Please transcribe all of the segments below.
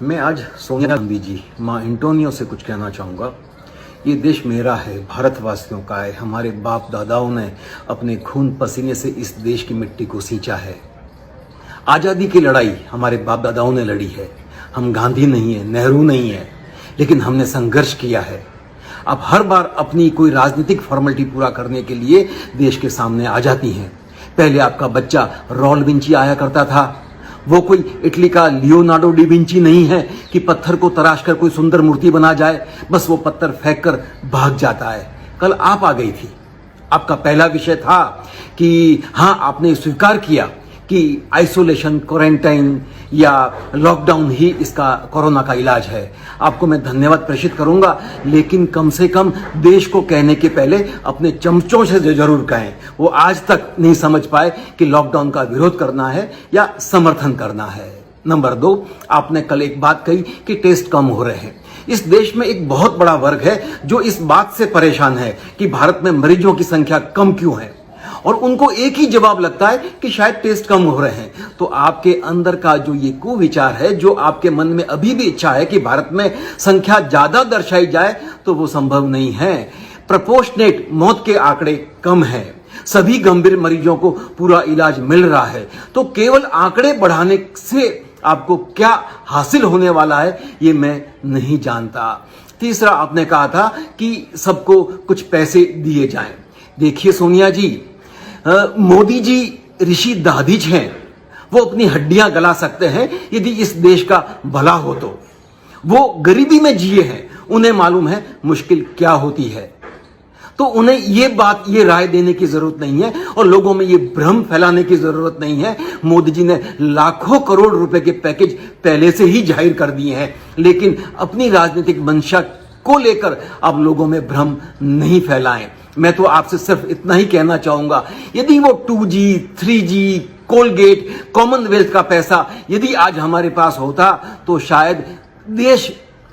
मैं आज सोनिया गांधी जी माँ एंटोनियो से कुछ कहना चाहूँगा। ये देश मेरा है, भारतवासियों का है। हमारे बाप दादाओं ने अपने खून पसीने से इस देश की मिट्टी को सींचा है। आज़ादी की लड़ाई हमारे बाप दादाओं ने लड़ी है। हम गांधी नहीं है, नेहरू नहीं है, लेकिन हमने संघर्ष किया है। अब हर बार अपनी कोई राजनीतिक फॉर्मेलिटी पूरा करने के लिए देश के सामने आ जाती हैं। पहले आपका बच्चा रॉल विंची आया करता था। वो कोई इटली का लियोनार्डो डी विंची नहीं है कि पत्थर को तराश कर कोई सुंदर मूर्ति बना जाए, बस वो पत्थर फेंक कर भाग जाता है। कल आप आ गई थी। आपका पहला विषय था कि हाँ, आपने स्वीकार किया कि आइसोलेशन, क्वारंटाइन या लॉकडाउन ही इसका कोरोना का इलाज है। आपको मैं धन्यवाद प्रेषित करूंगा, लेकिन कम से कम देश को कहने के पहले अपने चमचों से जरूर कहें। वो आज तक नहीं समझ पाए कि लॉकडाउन का विरोध करना है या समर्थन करना है। नंबर 2, आपने कल एक बात कही कि टेस्ट कम हो रहे हैं। इस देश में एक बहुत बड़ा वर्ग है जो इस बात से परेशान है कि भारत में मरीजों की संख्या कम क्यों है, और उनको एक ही जवाब लगता है कि शायद टेस्ट कम हो रहे हैं। तो आपके अंदर का जो ये कुविचार है, जो आपके मन में अभी भी इच्छा है कि भारत में संख्या ज्यादा दर्शाई जाए, तो वो संभव नहीं है। प्रपोर्शनेट मौत के आंकड़े कम हैं, सभी गंभीर मरीजों को पूरा इलाज मिल रहा है। तो केवल आंकड़े बढ़ाने से आपको क्या हासिल होने वाला है, ये मैं नहीं जानता। तीसरा, आपने कहा था कि सबको कुछ पैसे दिए जाएं। देखिए सोनिया जी, मोदी जी ऋषि दाधीच हैं। वो अपनी हड्डियां गला सकते हैं यदि इस देश का भला हो तो। वो गरीबी में जिए हैं, उन्हें मालूम है मुश्किल क्या होती है। तो उन्हें ये राय देने की जरूरत नहीं है और लोगों में ये भ्रम फैलाने की जरूरत नहीं है। मोदी जी ने लाखों करोड़ रुपए के पैकेज पहले से ही जाहिर कर दिए हैं, लेकिन अपनी राजनीतिक मंशा को लेकर अब लोगों में भ्रम नहीं फैलाएं। मैं तो आपसे सिर्फ इतना ही कहना चाहूंगा, यदि वो 2G, 3G, कोलगेट, कॉमनवेल्थ का पैसा यदि आज हमारे पास होता तो शायद देश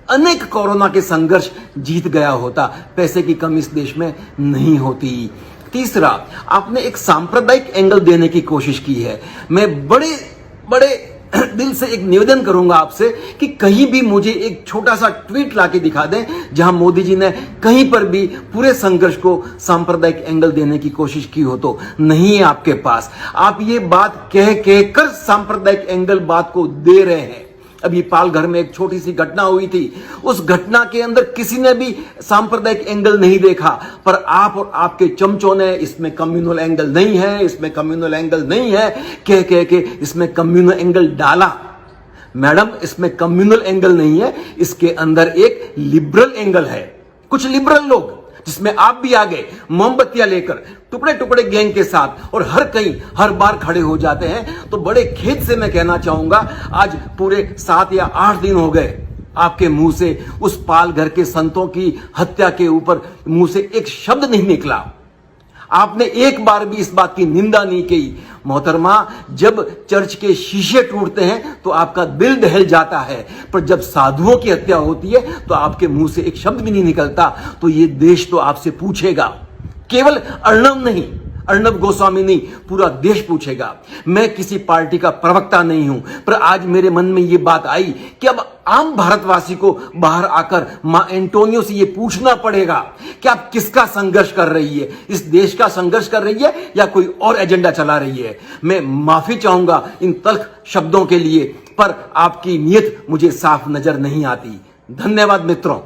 अनेक कोरोना के संघर्ष जीत गया होता। पैसे की कमी इस देश में नहीं होती। तीसरा, आपने एक सांप्रदायिक एंगल देने की कोशिश की है। मैं बड़े दिल से एक निवेदन करूंगा आपसे कि कहीं भी मुझे एक छोटा सा ट्वीट लाके दिखा दें जहां मोदी जी ने कहीं पर भी पूरे संघर्ष को सांप्रदायिक एंगल देने की कोशिश की हो। तो नहीं है आपके पास। आप ये बात कह कर सांप्रदायिक एंगल बात को दे रहे हैं। अभी पालघर में एक छोटी सी घटना हुई थी, उस घटना के अंदर किसी ने भी सांप्रदायिक एंगल नहीं देखा, पर आप और आपके चमचों ने इसमें कम्युनल एंगल नहीं है, इसमें कम्युनल एंगल नहीं है कह के इसमें कम्युनल एंगल डाला। मैडम, इसमें कम्युनल एंगल नहीं है, इसके अंदर एक लिबरल एंगल है। कुछ लिबरल लोग, जिसमें आप भी आ गए, मोमबत्तियां लेकर टुकड़े टुकड़े गैंग के साथ और हर बार खड़े हो जाते हैं। तो बड़े खेद से मैं कहना चाहूंगा, आज पूरे 7 या 8 दिन हो गए आपके मुंह से उस पालघर के संतों की हत्या के ऊपर मुंह से एक शब्द नहीं निकला। आपने एक बार भी इस बात की निंदा नहीं की। मोहतरमा, जब चर्च के शीशे टूटते हैं तो आपका दिल दहल जाता है, पर जब साधुओं की हत्या होती है तो आपके मुंह से एक शब्द भी नहीं निकलता। तो ये देश तो आपसे पूछेगा, केवल अर्णब गोस्वामी नहीं, पूरा देश पूछेगा। मैं किसी पार्टी का प्रवक्ता नहीं हूं, पर आज मेरे मन में ये बात आई कि अब आम भारतवासी को बाहर आकर मां एंटोनियो से ये पूछना पड़ेगा कि आप किसका संघर्ष कर रही है, इस देश का संघर्ष कर रही है या कोई और एजेंडा चला रही है। मैं माफी चाहूंगा इन तल्ख शब्दों के लिए, पर आपकी नीयत मुझे साफ नजर नहीं आती। धन्यवाद मित्रों।